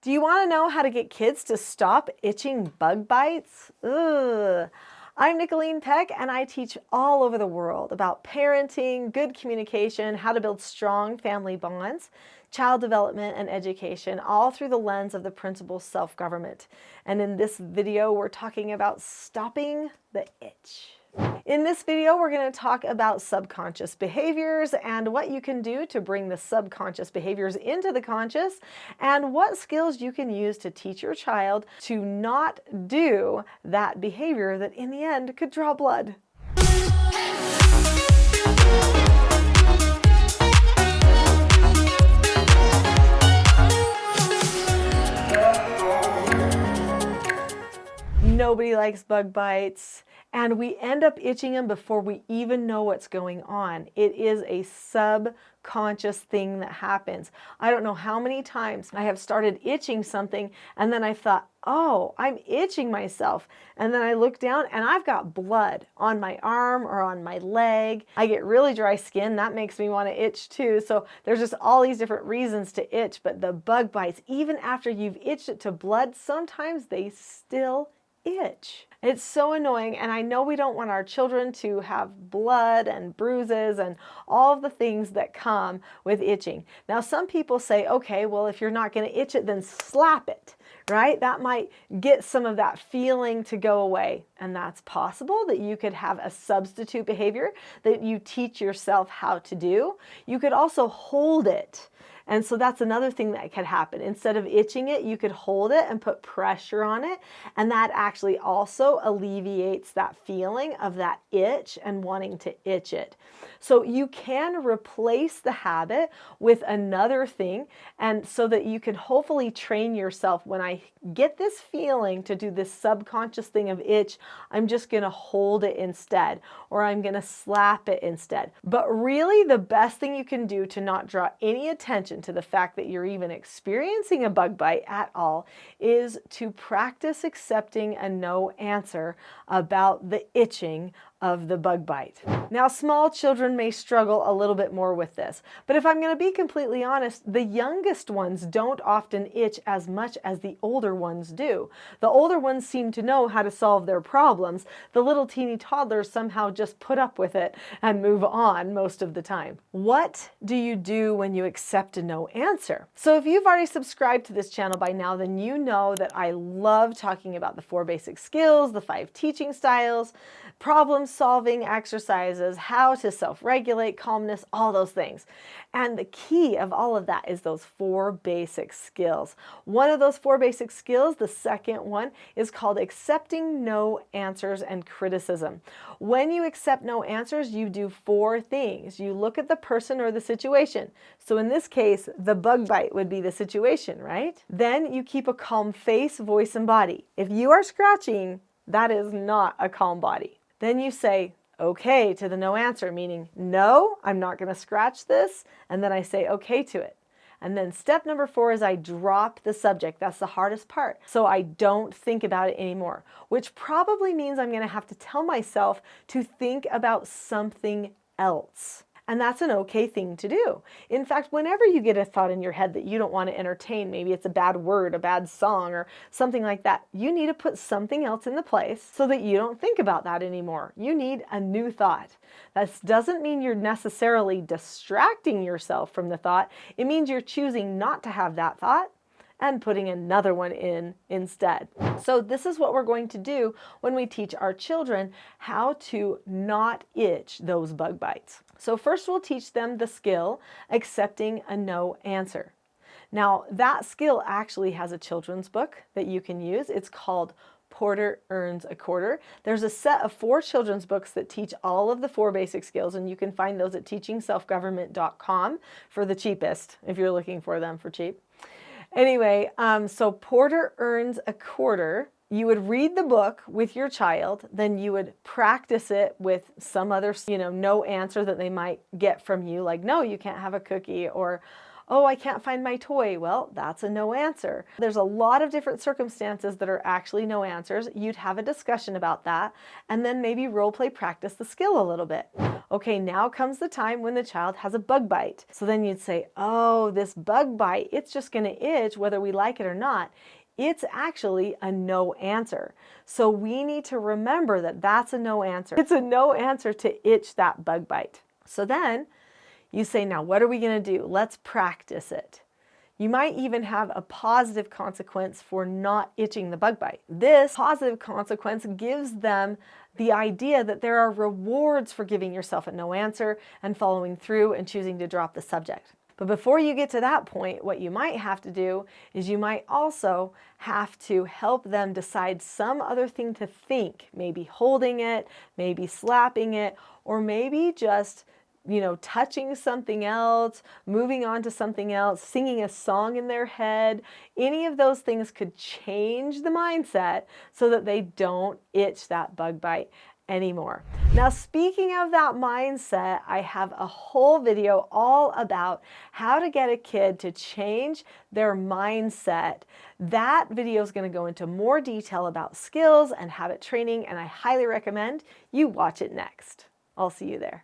Do you want to know how to get kids to stop itching bug bites? Ugh. I'm Nicholeen Peck, and I teach all over the world about parenting, good communication, how to build strong family bonds, child development, and education, all through the lens of the principle self-government. And in this video, we're talking about stopping the itch. In this video, we're going to talk about subconscious behaviors and what you can do to bring the subconscious behaviors into the conscious, and what skills you can use to teach your child to not do that behavior that in the end could draw blood. Nobody likes bug bites, and we end up itching them before we even know what's going on. It is a subconscious thing that happens. I don't know how many times I have started itching something and then I thought, oh, I'm itching myself. And then I look down and I've got blood on my arm or on my leg. I get really dry skin. That makes me want to itch too. So there's just all these different reasons to itch. But the bug bites, even after you've itched it to blood, sometimes they still itch. It's so annoying, and I know we don't want our children to have blood and bruises and all of the things that come with itching. Now, some people say, okay, well, if you're not going to itch it, then slap it, right? That might get some of that feeling to go away. And that's possible that you could have a substitute behavior that you teach yourself how to do. You could also hold it. And so that's another thing that could happen. Instead of itching it, you could hold it and put pressure on it. And that actually also alleviates that feeling of that itch and wanting to itch it. So you can replace the habit with another thing, and so that you can hopefully train yourself, when I get this feeling to do this subconscious thing of itch, I'm just going to hold it instead, or I'm going to slap it instead. But really, the best thing you can do to not draw any attention to the fact that you're even experiencing a bug bite at all is to practice accepting a no answer about the itching of the bug bite. Now, small children may struggle a little bit more with this, but if I'm going to be completely honest, the youngest ones don't often itch as much as the older ones do. The older ones seem to know how to solve their problems. The little teeny toddlers somehow just put up with it and move on most of the time. What do you do when you accept a no answer? So if you've already subscribed to this channel by now, then you know that I love talking about the 4 basic skills, the 5 teaching styles, problem-solving exercises, how to self-regulate, calmness, all those things. And the key of all of that is those 4 basic skills. One of those 4 basic skills, the second one, is called accepting no answers and criticism. When you accept no answers, you do 4 things. You look at the person or the situation. So in this case, the bug bite would be the situation, right? Then you keep a calm face, voice, and body. If you are scratching, that is not a calm body. Then you say, okay, to the no answer, meaning, no, I'm not going to scratch this. And then I say, okay to it. And then step number 4 is I drop the subject. That's the hardest part. So I don't think about it anymore, which probably means I'm going to have to tell myself to think about something else. And that's an okay thing to do. In fact, whenever you get a thought in your head that you don't want to entertain, maybe it's a bad word, a bad song, or something like that, you need to put something else in the place so that you don't think about that anymore. You need a new thought. That doesn't mean you're necessarily distracting yourself from the thought. It means you're choosing not to have that thought and putting another one in instead. So this is what we're going to do when we teach our children how to not itch those bug bites. So first we'll teach them the skill accepting a no answer. Now that skill actually has a children's book that you can use. It's called Porter Earns a Quarter. There's a set of 4 children's books that teach all of the 4 basic skills, and you can find those at teachingselfgovernment.com for the cheapest if you're looking for them for cheap. Anyway, so Porter Earns a Quarter. You would read the book with your child, then you would practice it with some other, no answer that they might get from you, like, no, you can't have a cookie, or, oh, I can't find my toy. Well, that's a no answer. There's a lot of different circumstances that are actually no answers. You'd have a discussion about that, and then maybe role play practice the skill a little bit. Okay, now comes the time when the child has a bug bite. So then you'd say, oh, this bug bite, it's just going to itch whether we like it or not. It's actually a no answer. So we need to remember that that's a no answer. It's a no answer to itch that bug bite. So then you say, now what are we going to do? Let's practice it. You might even have a positive consequence for not itching the bug bite. This positive consequence gives them the idea that there are rewards for giving yourself a no answer and following through and choosing to drop the subject. But before you get to that point, what you might have to do is you might also have to help them decide some other thing to think, maybe holding it, maybe slapping it, or maybe just touching something else, moving on to something else, singing a song in their head. Any of those things could change the mindset so that they don't itch that bug bite anymore. Now, speaking of that mindset, I have a whole video all about how to get a kid to change their mindset. That video is going to go into more detail about skills and habit training, and I highly recommend you watch it next. I'll see you there.